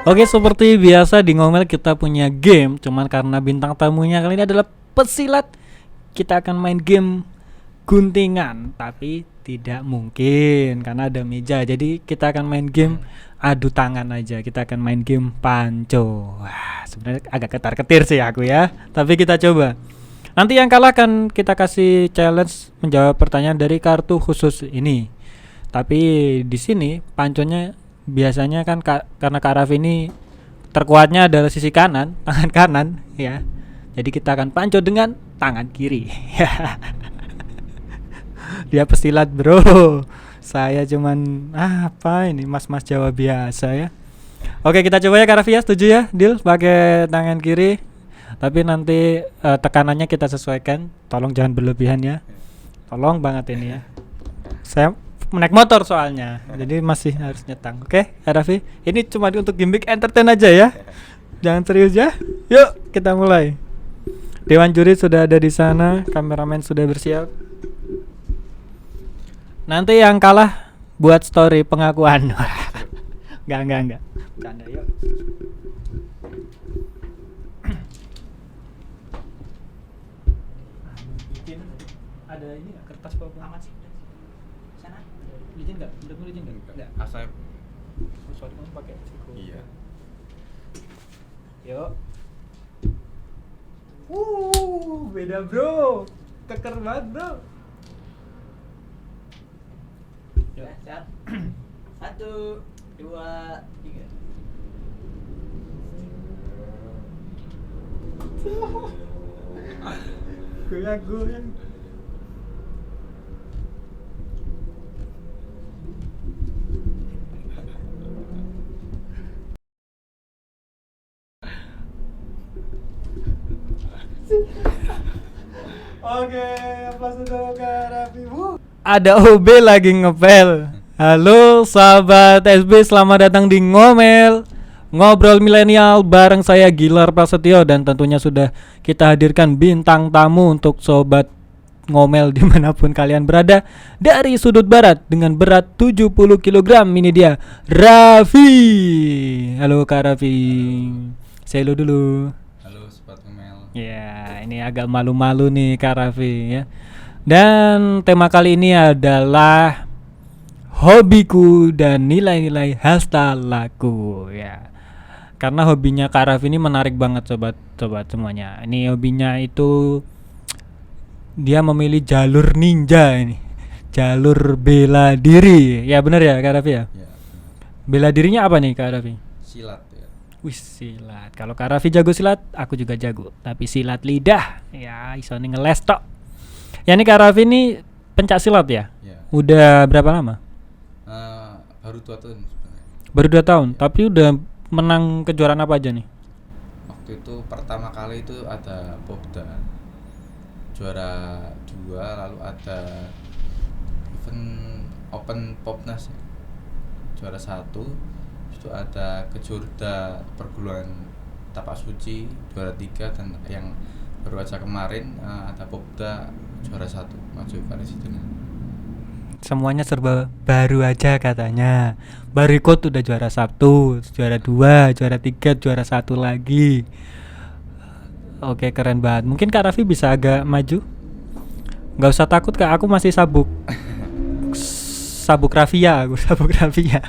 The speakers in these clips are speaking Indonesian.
Oke, seperti biasa di Ngomel kita punya game. Cuman karena bintang tamunya kali ini adalah pesilat, kita akan main game guntingan. Tapi tidak mungkin karena ada meja. Jadi kita akan main game adu tangan aja. Kita akan main game panco. Wah, sebenarnya agak ketar-ketir sih aku ya. Tapi kita coba. Nanti yang kalah akan kita kasih challenge menjawab pertanyaan dari kartu khusus ini. Tapi di sini panconya biasanya kan karena Kak Raffi ini terkuatnya adalah sisi kanan, tangan kanan ya. Jadi kita akan panco dengan tangan kiri. Dia pesilat, bro. Saya cuman apa ini mas-mas Jawa biasa ya. Oke, kita coba ya Kak Raffi ya, setuju ya? Deal pakai tangan kiri. Tapi nanti tekanannya kita sesuaikan. Tolong jangan berlebihan ya. Tolong banget ini ya. Saya naik motor soalnya, jadi masih harus nyetang. Oke, Raffi, ini cuma untuk gimmick entertain aja ya. Jangan serius ya. Yuk, kita mulai. Dewan juri sudah ada di sana, kameramen sudah bersiap. Nanti yang kalah buat story pengakuan. Enggak. Canda yuk. Ada ini enggak kertas amat sih? Sana. Licin enggak? Udah licin enggak? Enggak. Asal Soalnya kamu pakai siku. iya. Yuk. Beda bro. Keker banget bro. Yuk. Siap. 1, 2, 3. Goyang. Oke, apa sudah Kak Raffi? Ada OB lagi ngepel. Halo sahabat SB, selamat datang di Ngomel, ngobrol milenial bareng saya Gilar Prasetyo. Dan tentunya sudah kita hadirkan bintang tamu untuk sobat Ngomel dimanapun kalian berada. Dari sudut barat dengan berat 70 kg, ini dia Raffi. Halo Kak Raffi, say hello dulu. Halo sobat Ngomel. Ya, ini agak malu-malu nih Kak Raffi ya. Dan tema kali ini adalah hobiku dan nilai-nilai hashtag laku ya. Karena hobinya Kak Raffi ini menarik banget sobat-sobat semuanya. Ini hobinya itu dia memilih jalur ninja ini. Jalur bela diri. Ya benar ya Kak Raffi ya? Ya, Bela dirinya apa nih Kak Raffi? silat ya. Wih, silat. Kalau Kak Raffi jago silat, aku juga jago. Tapi silat lidah, ya iso nih ngeles tok. Ya ini Kak Raffi ini pencak silat ya? Ya. Udah berapa lama? Baru 2 tahun sebenarnya. Baru 2 tahun. Tapi udah menang kejuaraan apa aja nih? Waktu itu pertama kali itu ada Popda juara 2, lalu ada event Open Popnas ya, juara 1. Itu ada Kejurda perguruan Tapak Suci juara 3, dan yang baru aja kemarin ada Popda juara 1 maju presidenan. Semuanya serba baru aja katanya. Baru ikut udah juara 1, juara 2, juara 3, juara 1 lagi. Oke, keren banget. Mungkin Kak Raffi bisa agak maju. Gak usah takut Kak, aku masih sabuk. Sabuk Raffia, aku sabuk Raffia.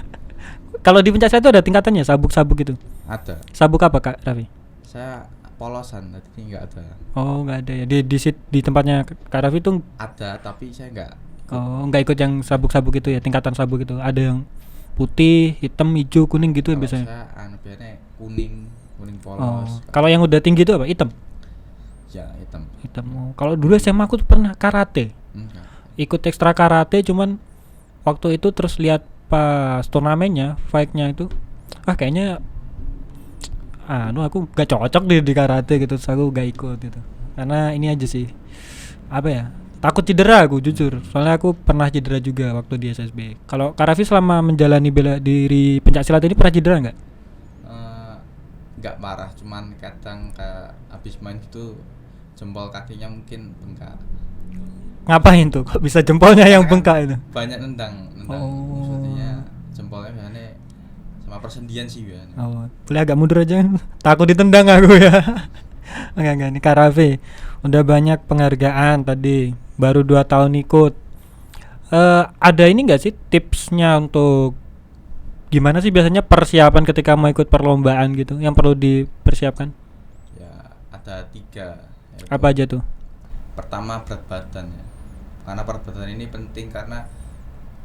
Kalau di pencak silat itu ada tingkatannya, sabuk-sabuk itu. Ada. Sabuk apa Kak Raffi? Saya polosan, tadi nggak ada. Oh, nggak ada ya. Di tempatnya Kak Raffi tuh. Ada, tapi saya nggak. Oh, nggak ikut yang sabuk-sabuk itu ya, tingkatan sabuk itu. Ada yang putih, hitam, hijau, kuning gitu ya Kalau biasanya. saya biasanya kuning polos. Oh, kalau yang udah tinggi itu apa? Hitam. Ya hitam. Hitam. Oh, kalau dulu SMA aku tuh pernah karate. Enggak. Ikut ekstra karate, cuman waktu itu terus lihat pas turnamennya, fight-nya itu, kayaknya aku gak cocok di karate gitu, terus aku gak ikut gitu. Karena ini aja sih, apa ya, takut cedera aku jujur. Soalnya aku pernah cedera juga waktu di SSB. Kalau Kak Raffi selama menjalani bela diri pencak silat ini pernah cedera nggak? Nggak parah, cuman kadang kayak habis main gitu jempol kakinya mungkin bengkak. ngapain tuh? Kok bisa jempolnya yang bengkak itu? Banyak nendang Oh. maksudnya jempolnya biasanya sama persendian sih biasanya. Oh, boleh agak mundur aja. Takut ditendang aku ya. Enggak nih Kak Raffi. Udah banyak penghargaan tadi. Baru 2 tahun ikut. Ada ini enggak sih tipsnya untuk gimana sih biasanya persiapan ketika mau ikut perlombaan gitu yang perlu dipersiapkan? Ya ada 3. yaitu Apa aja tuh? pertama berat badan ya, karena berat badan ini penting karena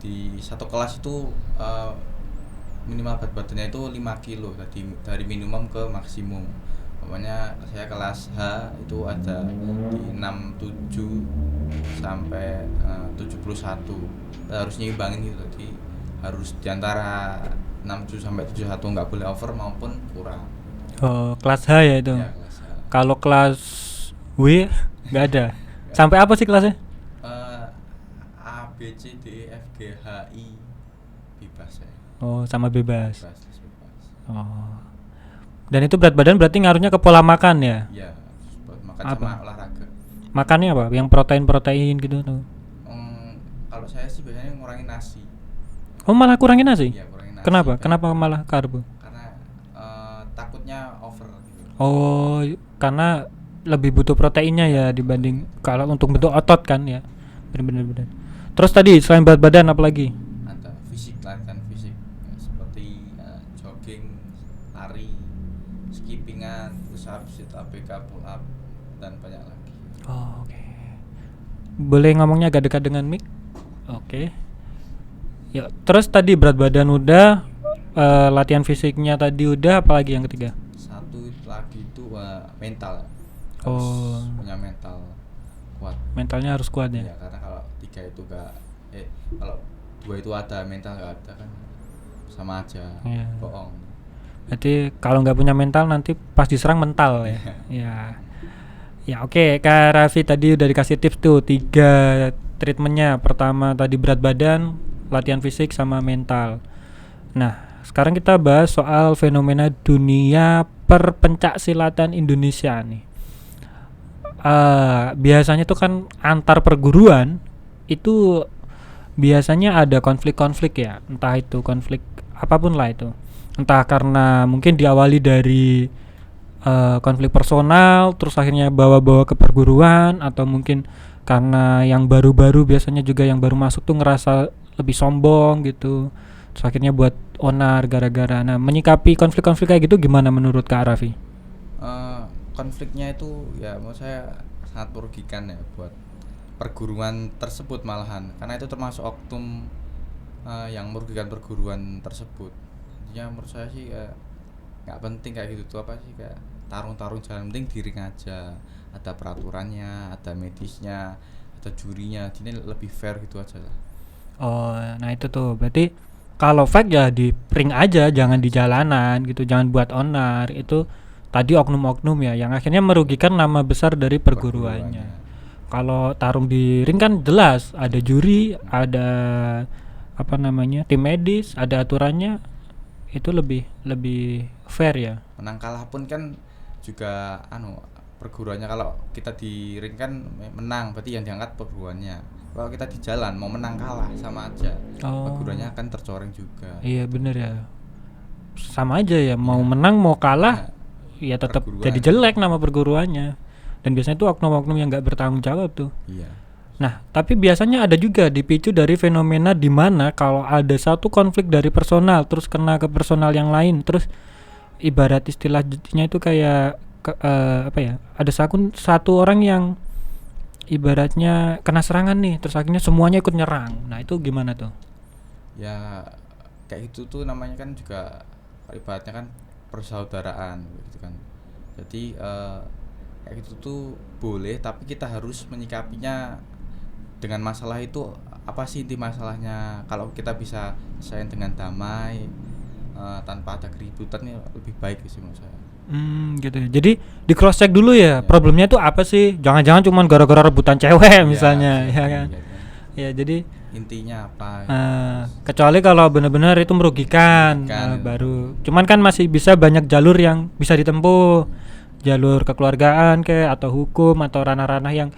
di satu kelas itu minimal berat badannya itu 5 kilo dari minimum ke maksimum. Pokoknya saya kelas H itu ada di 67 sampai 71. Harus nyimbangin gitu, jadi harus di antara 67 sampai 71, nggak boleh over maupun kurang. Oh, kelas H ya itu. Ya, kelas H. Kalau kelas W nggak ada. Sampai apa sih kelasnya? A B C D E F G H I bebas ya. Oh, sama bebas. Bebas. Oh. Dan itu berat badan berarti ngaruhnya ke pola makan ya? Iya, buat makan Apa? sama olahraga. Makannya apa? Yang protein gitu tuh. Kalau saya sih biasanya ngurangin nasi. Oh, malah kurangin nasi? Iya, kurangin nasi. Kenapa? Dan- Kenapa malah karbo? Karena takutnya over gitu. Oh, karena lebih butuh proteinnya ya dibanding kalau untuk bentuk otot kan ya. Benar. Terus tadi selain berat badan apa lagi? Ada latihan fisik ya, seperti jogging, lari, skippingan, push up, sit up, pick up, pull up, dan banyak lagi. Oh, oke. Boleh ngomongnya agak dekat dengan mic? Oke. Ya, terus tadi berat badan udah, latihan fisiknya tadi udah, apalagi yang ketiga? Satu lagi itu mental. Oh. Harus punya mental kuat. Mentalnya harus kuat Ya, ya. karena kalau 3 itu kalau 2 itu ada, mental nggak ada kan sama aja, Iya. bohong. Berarti kalau nggak punya mental nanti pas diserang mental ya. Ya. Ya oke, Kak Raffi tadi udah dikasih tips tuh 3 treatmentnya. Pertama tadi berat badan, latihan fisik sama mental. Nah, sekarang kita bahas soal fenomena dunia perpencak silatan Indonesia nih. Biasanya tuh kan antar perguruan itu biasanya ada konflik-konflik ya, entah itu konflik apapun lah itu, entah karena mungkin diawali dari konflik personal terus akhirnya bawa-bawa ke perguruan, atau mungkin karena yang baru-baru biasanya juga yang baru masuk tuh ngerasa lebih sombong gitu, terus akhirnya buat onar gara-gara. Nah, menyikapi konflik-konflik kayak gitu gimana menurut Kak Raffi? Konfliknya itu ya menurut saya sangat merugikan ya buat perguruan tersebut malahan, karena itu termasuk oknum yang merugikan perguruan tersebut. Intinya menurut saya sih nggak penting kayak gitu tuh, apa sih kayak tarung-tarung jalan, penting di ring aja, ada peraturannya, ada medisnya, ada jurinya, ini lebih fair gitu aja lah. Oh, nah itu tuh berarti kalau fight ya di ring aja, jangan di jalanan gitu, jangan buat onar. Itu tadi oknum-oknum ya yang akhirnya merugikan nama besar dari perguruannya. Kalau tarung di ring kan jelas ada juri, ada apa namanya, tim medis, ada aturannya, itu lebih fair ya. Menang kalah pun kan juga perguruannya. Kalau kita di ring kan menang, berarti yang diangkat perguruannya. Kalau kita di jalan mau menang kalah sama aja, perguruannya akan tercoreng juga. Iya bener ya, sama aja ya, mau menang mau kalah ya tetap perguruan. jadi jelek nama perguruannya. Dan biasanya tuh oknum-oknum yang nggak bertanggung jawab tuh. Iya. Nah, tapi biasanya ada juga dipicu dari fenomena di mana kalau ada satu konflik dari personal terus kena ke personal yang lain, terus ibarat istilahnya itu kayak apa ya? Ada satu orang yang ibaratnya kena serangan nih, terus akhirnya semuanya ikut nyerang. Nah, itu gimana tuh? Ya kayak gitu tuh namanya kan juga ibaratnya kan persaudaraan gitu kan. Jadi kayak gitu tuh boleh, tapi kita harus menyikapinya dengan masalah itu apa sih inti masalahnya. Kalau kita bisa selesaikan dengan damai tanpa ada keributan, ya lebih baik sih menurut saya. Gitu ya. Jadi di cross check dulu ya, problemnya itu apa sih? Jangan-jangan cuma gara-gara rebutan cewek misalnya, ya kan? Ya, jadi intinya apa? kecuali kalau benar-benar itu merugikan, baru. Cuman kan masih bisa banyak jalur yang bisa ditempuh, jalur kekeluargaan kayak atau hukum atau ranah-ranah yang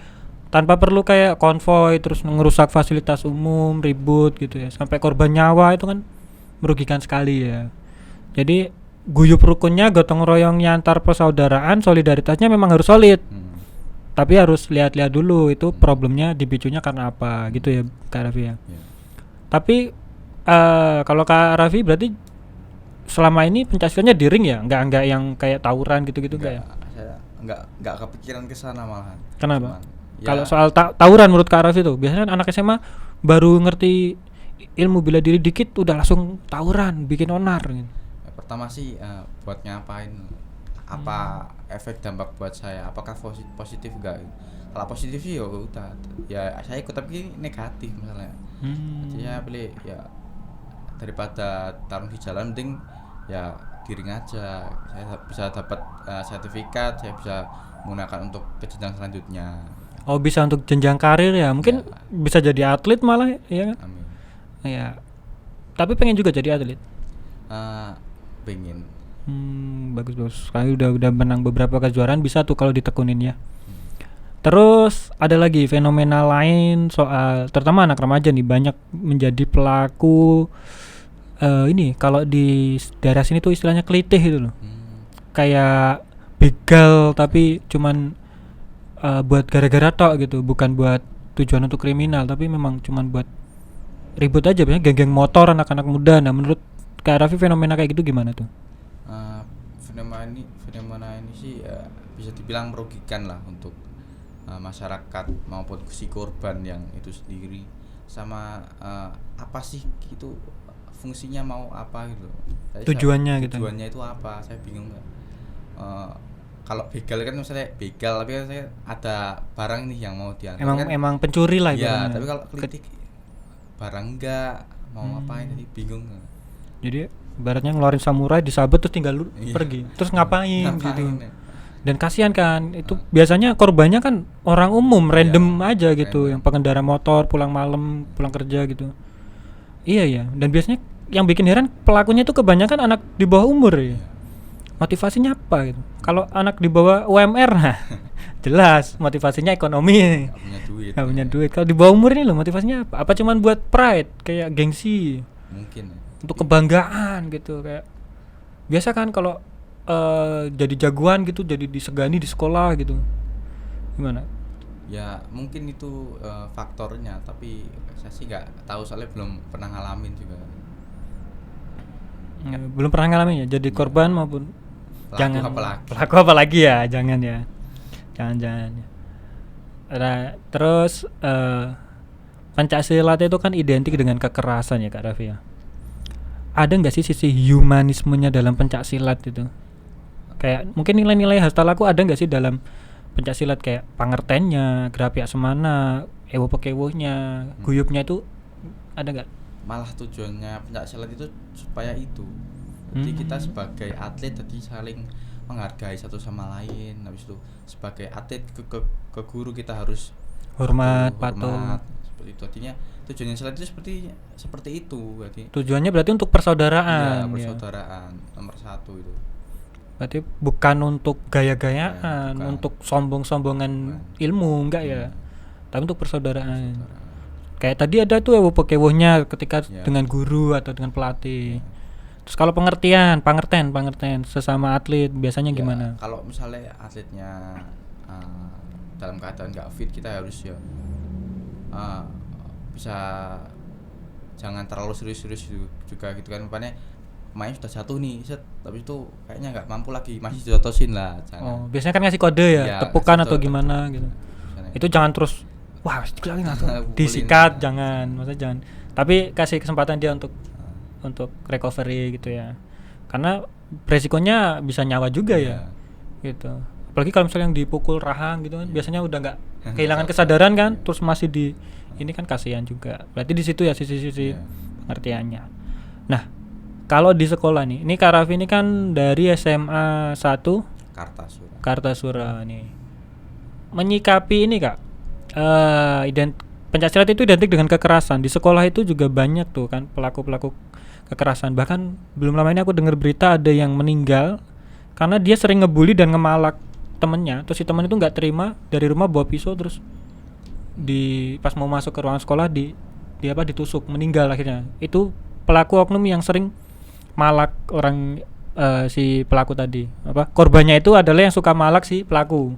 tanpa perlu kayak konvoy terus ngerusak fasilitas umum, ribut gitu ya, sampai korban nyawa itu kan merugikan sekali ya. Jadi guyup rukunnya, gotong royongnya antar persaudaraan, solidaritasnya memang harus solid. Tapi harus lihat-lihat dulu itu problemnya dipicunya karena apa gitu ya Kak Raffi ya. Tapi kalau Kak Raffi berarti selama ini pencaksilatnya di ring ya, nggak yang kayak tawuran gitu-gitu Enggak, kayak. saya enggak kepikiran ke sana malahan. Kenapa? Cuman, Kalau soal tawuran menurut Kak Raffi tuh biasanya kan anak SMA baru ngerti ilmu bela diri dikit udah langsung tawuran, bikin onar gitu. pertama sih buat ngapain, apa efek dampak buat saya, apakah positif enggak. Kalau positif sih ya udah, ya saya ikut, tapi negatif misalnya. Artinya beli ya daripada tarung di jalan, mending ya di ring aja. Saya bisa dapat sertifikat, saya bisa menggunakan untuk ke jenjang selanjutnya. Oh, bisa untuk jenjang karir ya, mungkin Ya. bisa jadi atlet malah ya kan? Amin. Ya. Tapi pengen juga jadi atlet. Pengen. Bagus. Sekali udah menang beberapa kejuaraan, bisa tuh kalau ditekunin ya. Terus ada lagi fenomena lain soal terutama anak remaja nih, banyak menjadi pelaku ini kalau di daerah sini tuh istilahnya kelitih itu loh. Kayak begal tapi cuman buat gara-gara tok gitu, bukan buat tujuan untuk kriminal, tapi memang cuman buat ribut aja, biasanya geng-geng motor anak-anak muda. Nah, menurut Kak Raffi fenomena kayak gitu gimana tuh? Fenomena ini sih bisa dibilang merugikan lah untuk masyarakat maupun si korban yang itu sendiri. Sama apa sih itu fungsinya, mau apa gitu. Tujuannya gitu. Tujuannya itu apa? Saya bingung. Kalau begal kan misalnya begal, tapi kan saya ada barang nih yang mau diantar. Emang pencuri lah ya, ibaratnya. tapi kalau kritik barang enggak mau ngapain, jadi bingung. Jadi ibaratnya ngeluarin samurai disabet terus tinggal Iya. pergi. Terus ngapain gitu. ya? Dan kasihan kan, itu biasanya korbannya kan orang umum, random aja gitu, random. yang pengendara motor pulang malam, pulang kerja gitu. Iya ya, dan biasanya yang bikin heran pelakunya itu kebanyakan anak di bawah umur ya. Motivasinya apa gitu? Kalau anak di bawah UMR, nah jelas motivasinya ekonomi, Nggak punya duit. nggak punya duit. Kalau di bawah umur ini loh motivasinya apa? Apa cuman buat pride, kayak gengsi, Mungkin. untuk kebanggaan gitu, kayak biasa kan kalau jadi jagoan gitu, jadi disegani di sekolah gitu. Gimana? Ya mungkin itu faktornya, tapi saya sih nggak tahu soalnya belum pernah ngalamin juga. Belum pernah ngalamin ya, jadi korban maupun pelaku apalagi ya, jangan ya, jangan. Terus Pancasilat itu kan identik dengan kekerasan ya Kak Raffi ya. Ada nggak sih sisi humanismenya dalam Pencaksilat itu? Kayak mungkin nilai-nilai hastalaku ada nggak sih dalam Pencaksilat, kayak pangertennya, gerapiak semana, ewo pekewohnya, guyupnya itu ada nggak? Malah tujuannya pencaksilat itu supaya itu, jadi kita sebagai atlet jadi saling menghargai satu sama lain. Habis itu sebagai atlet ke guru kita harus Hormat, patuh. seperti itu. Artinya tujuannya silat itu seperti itu. Jadi Tujuannya berarti untuk persaudaraan. ya, persaudaraan nomor satu itu. Berarti bukan untuk gaya-gayaan, bukan. untuk sombong-sombongan ilmu, enggak ya. Tapi untuk persaudaraan. Kayak tadi ada tuh ewo pekewohnya ketika dengan guru atau dengan pelatih. Terus kalau pangerten sesama atlet biasanya Ya, gimana? kalau misalnya atletnya dalam keadaan nggak fit, kita harus ya bisa jangan terlalu serius-serius juga gitu kan. Makanya main sudah jatuh nih, tapi itu kayaknya nggak mampu lagi, masih jotosin lah, jangan. Oh, biasanya kan ngasih kode ya, Ya, tepukan kasih atau tepuk. gimana gitu. Misalnya. Itu jangan terus wah lagi langsung Pukulin. disikat, jangan, maksudnya jangan. Tapi kasih kesempatan dia untuk recovery gitu ya. Karena resikonya bisa nyawa juga ya. Gitu. Apalagi kalau misalnya yang dipukul rahang gitu kan, biasanya udah nggak kehilangan kesadaran kan, terus masih di ini kan kasihan juga. Berarti di situ ya sisi-sisi pengertiannya. Nah, kalau di sekolah nih, ini Kak Raffi ini kan dari SMA 1 Kartasura nih. Menyikapi ini Kak, Pencaksilat itu identik dengan kekerasan. Di sekolah itu juga banyak tuh kan pelaku-pelaku kekerasan. Bahkan belum lama ini aku dengar berita ada yang meninggal karena dia sering ngebully dan ngemalak temennya. Terus si temen itu nggak terima, dari rumah bawa pisau terus pas mau masuk ke ruangan sekolah di apa ditusuk meninggal akhirnya. Itu pelaku oknum yang sering malak orang si pelaku tadi. Apa korbannya itu adalah yang suka malak si pelaku.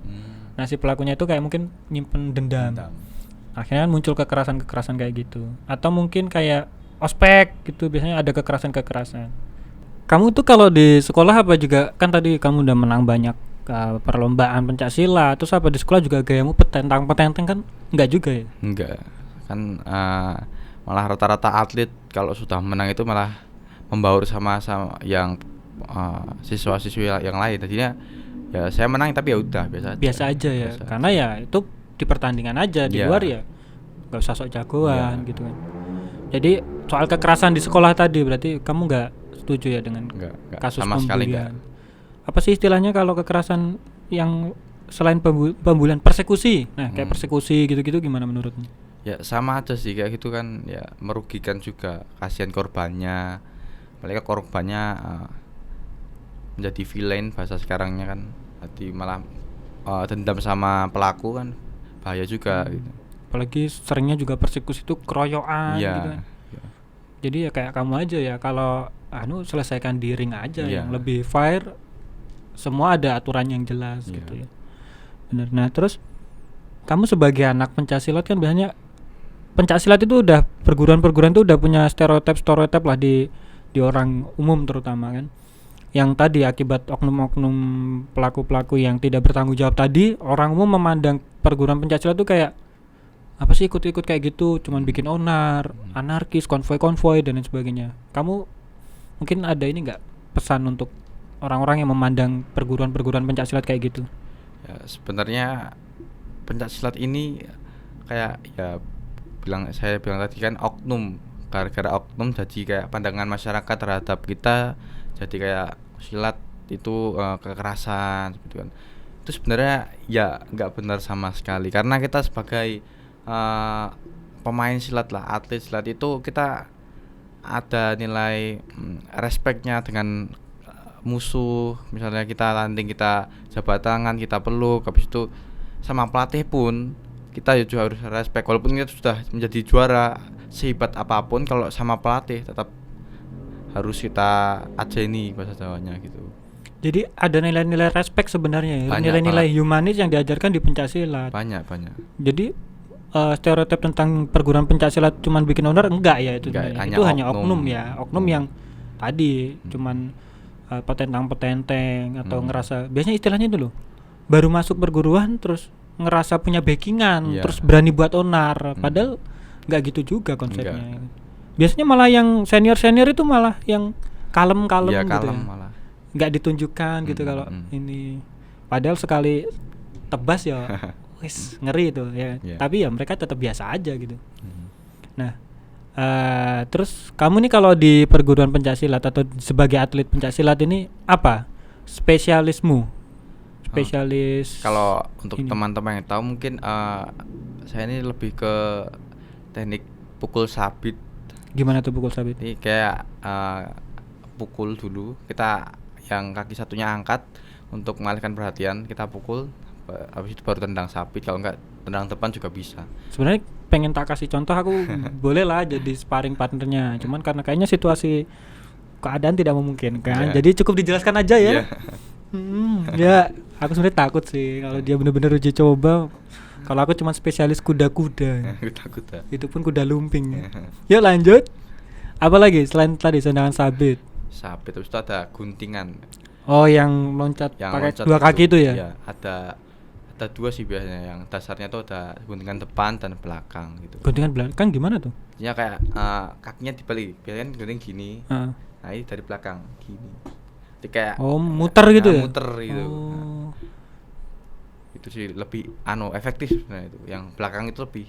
Nah, si pelakunya itu kayak mungkin nyimpen dendam. Akhirnya kan muncul kekerasan-kekerasan kayak gitu. Atau mungkin kayak ospek gitu, biasanya ada kekerasan-kekerasan. Kamu tuh kalau di sekolah apa juga kan tadi kamu udah menang banyak perlombaan pencaksilat, terus apa di sekolah juga gayamu petentang-petenteng kan? Enggak juga ya? Enggak. Kan malah rata-rata atlet kalau sudah menang itu malah membaur sama yang siswa-siswi yang lain. Tadinya ya saya menang tapi ya udah biasa aja Ya. Biasa Karena ya itu di pertandingan aja, di Iya. luar ya nggak usah sok jagoan Iya. gitu kan. Jadi soal kekerasan di sekolah tadi berarti kamu nggak setuju ya dengan Enggak, kasus sama sekali enggak. pembulian? Apa sih istilahnya kalau kekerasan yang selain pembulian, persekusi? Nah, kayak persekusi gitu-gitu gimana menurutmu? Ya sama aja sih kayak gitu kan, ya merugikan juga, kasihan korbannya. Mereka korbannya menjadi villain bahasa sekarangnya kan, jadi malah dendam sama pelaku kan, bahaya juga gitu. Apalagi seringnya juga persekusi itu keroyokan Iya. gitu kan. Jadi ya kayak kamu aja ya, kalau selesaikan di ring aja Iya. yang lebih fair, semua ada aturan yang jelas Iya. gitu ya. Bener. Nah, terus kamu sebagai anak pencaksilat kan biasanya pencaksilat itu udah perguruan-perguruan itu udah punya stereotip lah di orang umum terutama kan. Yang tadi akibat oknum-oknum pelaku-pelaku yang tidak bertanggung jawab tadi, orang umum memandang perguruan pencaksilat itu kayak apa sih ikut-ikut kayak gitu, cuman bikin onar, anarkis, konvoi-konvoi dan lain sebagainya. Kamu mungkin ada ini enggak pesan untuk orang-orang yang memandang perguruan-perguruan pencaksilat kayak gitu? Ya sebenarnya pencaksilat ini kayak ya saya bilang tadi kan oknum, gara-gara oknum jadi kayak pandangan masyarakat terhadap kita jadi kayak silat itu kekerasan gitu kan. Itu sebenarnya ya nggak benar sama sekali, karena kita sebagai pemain silat lah, atlet silat itu kita ada nilai respectnya dengan musuh. Misalnya kita landing, kita jabat tangan, kita peluk, habis itu sama pelatih pun kita juga harus respect, walaupun kita sudah menjadi juara sehebat apapun, kalau sama pelatih tetap harus kita ajeni bahasa Jawanya gitu. Jadi ada nilai-nilai respect sebenarnya ya, Banyak nilai-nilai humanis yang diajarkan di pencaksilat. Banyak. Jadi stereotip tentang perguruan pencaksilat cuman bikin onar enggak ya itu Enggak, sebenarnya. hanya Itu hanya oknum. oknum ya, oknum yang tadi cuman petentang-petenteng atau ngerasa, biasanya istilahnya itu loh, baru masuk perguruan terus ngerasa punya backingan, Iya. terus berani buat onar, padahal nggak gitu juga konsepnya. Enggak. Biasanya malah yang senior itu malah yang kalem-kalem Iya, gitu kalem ya. malah. Nggak ditunjukkan gitu kalau ini, padahal sekali tebas ya wis ngeri itu ya. Yeah. Tapi ya mereka tetap biasa aja gitu. Nah, terus kamu nih kalau di perguruan pencaksilat atau sebagai atlet pencaksilat ini apa spesialismu? Spesialis Kalau untuk ini. teman-teman yang tahu mungkin saya ini lebih ke teknik pukul sabit. Gimana tuh pukul sabit? Ini kayak pukul dulu, kita yang kaki satunya angkat untuk mengalihkan perhatian, kita pukul, habis itu baru tendang sabit. Kalau enggak tendang depan juga bisa. Sebenarnya pengen tak kasih contoh, aku boleh lah jadi sparring partnernya, cuman karena kayaknya situasi keadaan tidak memungkinkan, Yeah. jadi cukup dijelaskan aja ya. Iya. Ya aku sebenarnya takut sih kalau dia benar-benar uji coba. Kalau aku cuma spesialis kuda-kuda, Takut ya. itu pun kuda lumping. Yuk lanjut. Apa lagi selain tadi tendangan sabit? Sabit, habis itu ada guntingan. Oh, yang loncat Yang pakai loncat dua kaki itu ya? Iya, ada dua sih biasanya, yang dasarnya tuh ada guntingan depan dan belakang gitu. Guntingan belakang gimana tuh? Ya kayak kakinya dibalik, biasanya kan gunting gini. Heeh. Nah, ini dari belakang gini. Jadi kayak Oh, muter gitu ya? Muter gitu. Oh. Itu sih lebih efektif sebenarnya itu. Yang belakang itu lebih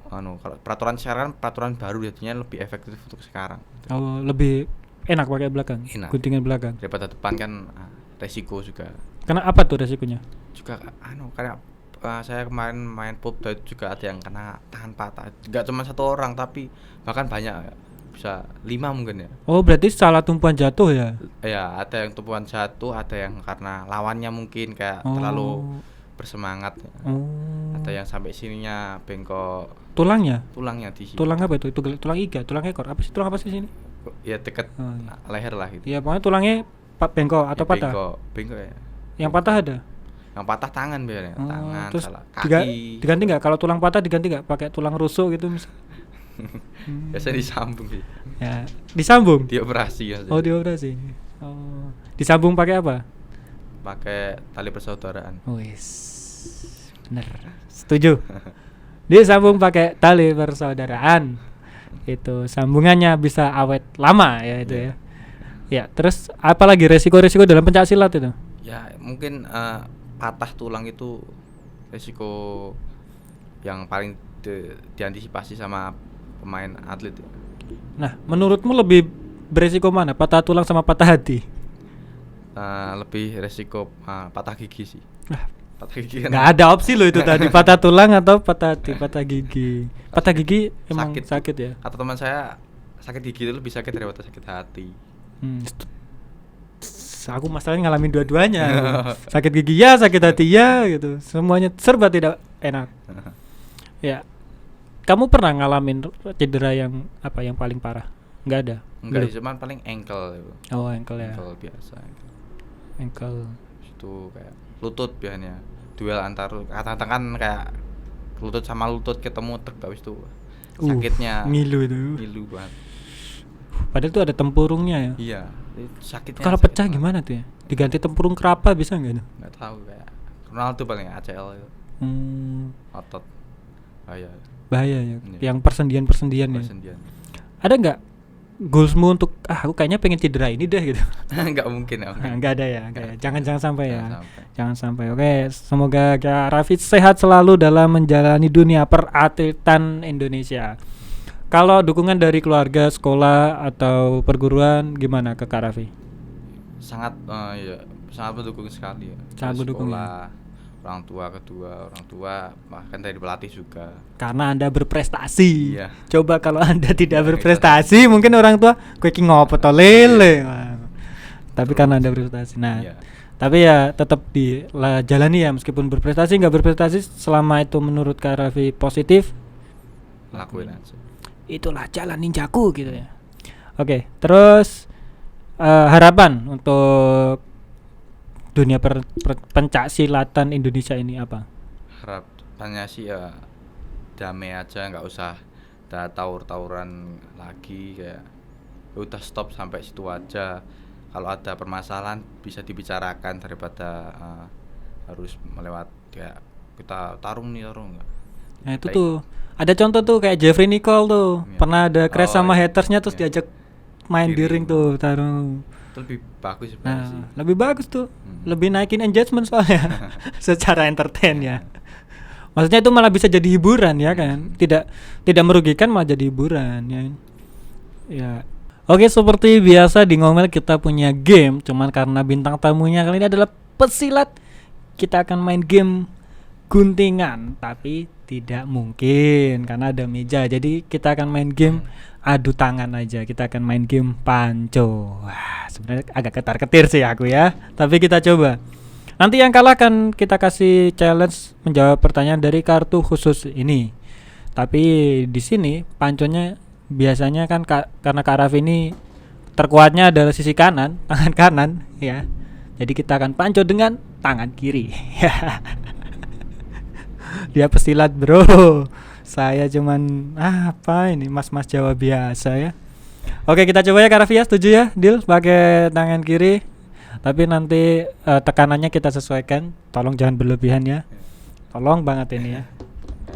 kalau peraturan sekarang peraturan baru jadinya lebih efektif untuk sekarang. Oh, lebih enak pakai belakang. Enak. Guntingan belakang. Daripada depan kan resiko juga. Karena apa tuh resikonya? Juga kayak saya kemarin main pub juga ada yang kena tangan patah. Enggak cuma satu orang tapi bahkan banyak, bisa 5 mungkin ya. Oh, berarti salah tumpuan jatuh ya? Ya, ada yang tumpuan jatuh, ada yang karena lawannya mungkin kayak Oh. terlalu bersemangat. Oh. Ada yang sampai sininya bengkok, Tulangnya? tulangnya di sini. Tulang apa itu? Tulang iga, tulang ekor. Apa sih tulang apa sih sini? Ya deket Oh, iya. leher lah gitu. Iya, pokoknya tulangnya bengkok atau Ya, patah. bengkok ya. Yang patah ada? Yang patah tangan biasanya, Oh, tangan terus salah kaki. diganti nggak? Kalau tulang patah diganti nggak? Pakai tulang rusuk gitu misal? Biasa disambung sih. Ya, disambung. Dioperasi ya. Oh, dioperasi. Oh, disambung pakai apa? Pakai tali persaudaraan. Wis. Bener. Setuju. Disambung pakai tali persaudaraan. Itu sambungannya bisa awet lama ya itu ya. Ya, terus apalagi resiko-resiko dalam pencak silat itu? Ya mungkin patah tulang itu resiko yang paling diantisipasi sama pemain atlet. Nah, menurutmu lebih beresiko mana? Patah tulang sama patah hati? Lebih resiko patah gigi sih. Nah, Patah gigi kan nggak ada opsi loh itu tadi patah tulang atau patah hati, patah gigi. Patah gigi emang sakit ya? Kata teman saya sakit gigi itu lebih sakit daripada sakit hati. Aku masalahnya ngalamin dua-duanya. Sakit gigi ya, sakit hati ya gitu. Semuanya serba tidak enak. Ya. Kamu pernah ngalamin cedera yang apa yang paling parah? Nggak ada. Enggak, Belum? cuman paling ankle itu. Oh, ankle ya. Ankle biasa. Ankle. Itu kayak lutut biasanya. Duel antar katakan kayak lutut sama lutut ketemu habis itu sakitnya Ngilu itu. ngilu banget. Padahal itu ada tempurungnya ya. Iya, itu sakitnya. Kalau sakit pecah banget. gimana tuh ya? Diganti tempurung kerapa bisa nggak tuh? Nggak tahu kayak Ronaldo paling ACL itu. Otot. Bahaya ya. Iya. Yang persendian-persendian ya. Persendian. Ada nggak goalsmu untuk aku kayaknya pengen cedera ini deh gitu? Nggak mungkin ya. Nggak ada ya. Nggak ya. Jangan sampai ya. Jangan sampai. Jangan sampai. Oke, semoga Kak Raffi sehat selalu dalam menjalani dunia peratletan Indonesia. Kalau dukungan dari keluarga, sekolah atau perguruan gimana ke Kak Raffi? Sangat sangat mendukung sekali ya. Sangat Dari mendukung sekolah, orang tua bahkan dari pelatih juga. Karena Anda berprestasi. Iya. Coba kalau Anda tidak berprestasi, mungkin orang tua kowe iki ngopo to lele. Wah. Tapi karena Anda berprestasi. Nah, Iya. tapi ya tetap jalani ya meskipun berprestasi nggak berprestasi selama itu menurut Kak Raffi positif, Lakuin aja. itulah jalan ninjaku gitu ya. Oke, terus harapan untuk dunia pencak silatan Indonesia ini apa? Harapannya sih ya damai aja, nggak usah ada tawur-tawuran lagi, kayak udah stop sampai situ aja. Kalau ada permasalahan bisa dibicarakan daripada harus melewat kayak kita tarung enggak. Nah itu tuh ada contoh tuh kayak Jeffrey Nicole tuh Iya. pernah ada crash sama Iya. hatersnya terus Iya. diajak main di ring tuh tarung. Itu lebih bagus sebenarnya sih. Nah lebih bagus tuh, lebih naikin engagement soalnya secara entertain ya. Maksudnya itu malah bisa jadi hiburan ya kan, tidak merugikan malah jadi hiburan ya. Ya. Oke, seperti biasa di Ngomel kita punya game, cuman karena bintang tamunya kali ini adalah pesilat, kita akan main game guntingan, tapi tidak mungkin karena ada meja. Jadi kita akan main game adu tangan aja. Kita akan main game panco. Wah, sebenarnya agak ketar-ketir sih aku ya, tapi kita coba. Nanti yang kalah akan kita kasih challenge menjawab pertanyaan dari kartu khusus ini. Tapi di sini panconya biasanya kan karena Kak Raffi ini terkuatnya adalah sisi kanan, tangan kanan ya. Jadi kita akan panco dengan tangan kiri. Dia pesilat bro, saya cuman apa ini mas-mas Jawa biasa ya. Oke kita coba ya Kak Raffi ya, setuju ya deal pakai tangan kiri. Tapi nanti tekanannya kita sesuaikan, tolong jangan berlebihan ya. Tolong banget ini ya.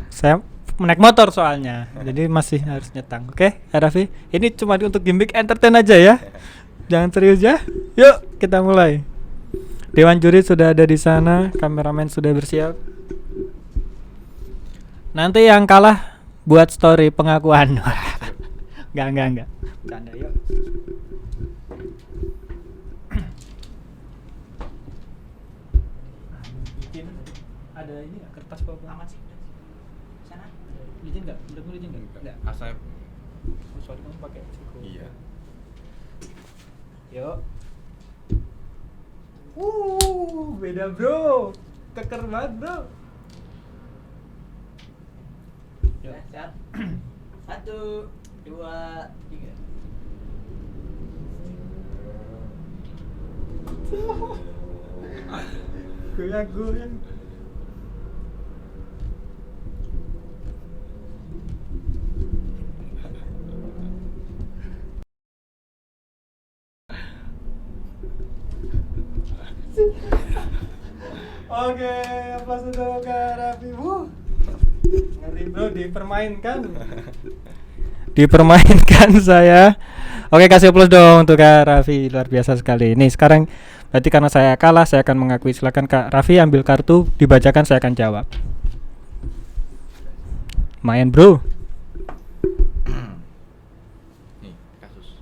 Saya naik motor soalnya, jadi masih harus nyetang. Oke Kak Raffi, ini cuma untuk gimmick entertain aja ya. Jangan serius ya. Yuk kita mulai. Dewan juri sudah ada di sana, kameramen sudah bersiap. Nanti yang kalah buat story pengakuan. Enggak. Canda yuk. Bikin ada ini enggak kertas apa? Aman sih. Sana. Licin enggak? Menurutmu licin enggak? Enggak. Asal Soalnya kamu pakai cukup. iya. Yuk. Beda bro. Keker banget bro. Ya, siap. 1, 2, 3. Goyang-goyang. Oke, apa sudah Kak Raffi? Ngeri bro, dipermainkan. Dipermainkan saya. Oke, kasih plus dong untuk Kak Raffi, luar biasa sekali. Nih sekarang berarti karena saya kalah, saya akan mengakui. Silakan Kak Raffi ambil kartu, dibacakan, saya akan jawab. Main bro. Nih, kasus.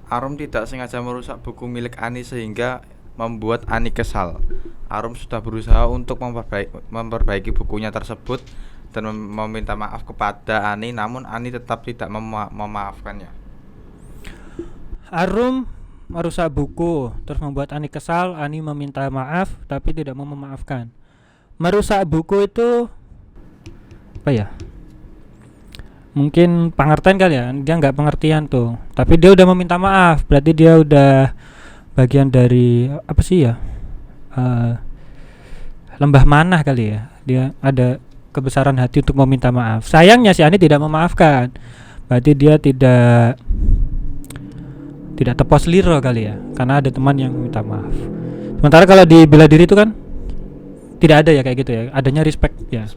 Arum tidak sengaja merusak buku milik Ani sehingga membuat Ani kesal. Arum sudah berusaha untuk memperbaiki bukunya tersebut dan meminta maaf kepada Ani, namun Ani tetap tidak memaafkannya. Arum merusak buku, terus membuat Ani kesal. Ani meminta maaf, tapi tidak mau memaafkan. Merusak buku itu apa ya? Mungkin pengertian kali ya. Dia nggak pengertian tuh. Tapi dia udah meminta maaf. Berarti dia udah bagian dari apa sih ya? Lembah manah kali ya. Dia ada kebesaran hati untuk meminta maaf. Sayangnya si Ani tidak memaafkan. Berarti dia tidak tepos liro kali ya, karena ada teman yang minta maaf. Sementara kalau di bela diri itu kan tidak ada ya kayak gitu ya, adanya respect ya.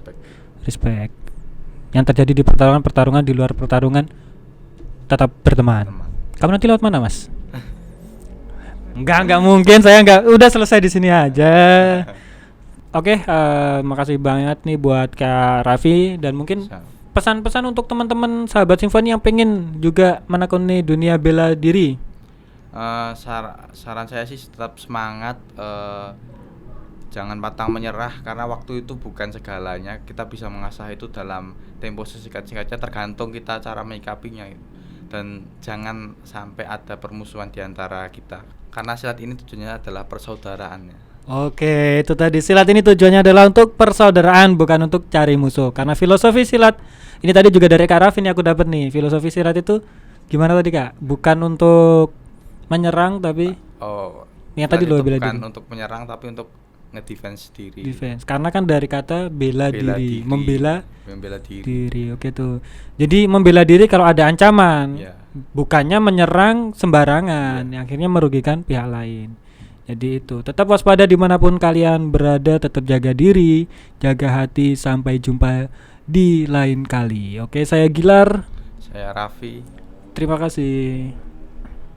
Respect yang terjadi di pertarungan di luar pertarungan tetap berteman. Kamu nanti lewat mana mas? Enggak mungkin, saya enggak, udah selesai di sini aja. Oke, makasih banget nih buat Kak Raffi, dan mungkin pesan-pesan untuk teman-teman sahabat Simfoni yang pengen juga menekuni dunia bela diri. Saran saya sih tetap semangat, jangan pantang menyerah, karena waktu itu bukan segalanya. Kita bisa mengasah itu dalam tempo sesingkat-singkatnya, tergantung kita cara menyikapinya. Dan jangan sampai ada permusuhan di antara kita, karena silat ini tujuannya adalah persaudaraan. Oke, itu tadi, silat ini tujuannya adalah untuk persaudaraan, bukan untuk cari musuh. Karena filosofi silat ini tadi juga dari Kak Raffi nih aku dapat nih. Filosofi silat itu gimana tadi Kak? Bukan untuk menyerang tapi yang tadi lo bela diri. Bukan untuk menyerang tapi untuk ngedefense diri. Defense. Karena kan dari kata bela diri, membela diri. Oke tuh. Jadi membela diri kalau ada ancaman. Yeah. Bukannya menyerang sembarangan, yang akhirnya merugikan pihak lain. Jadi itu, tetap waspada dimanapun kalian berada, tetap jaga diri, jaga hati. Sampai jumpa di lain kali. Oke, saya Gilar. Saya Raffi. Terima kasih.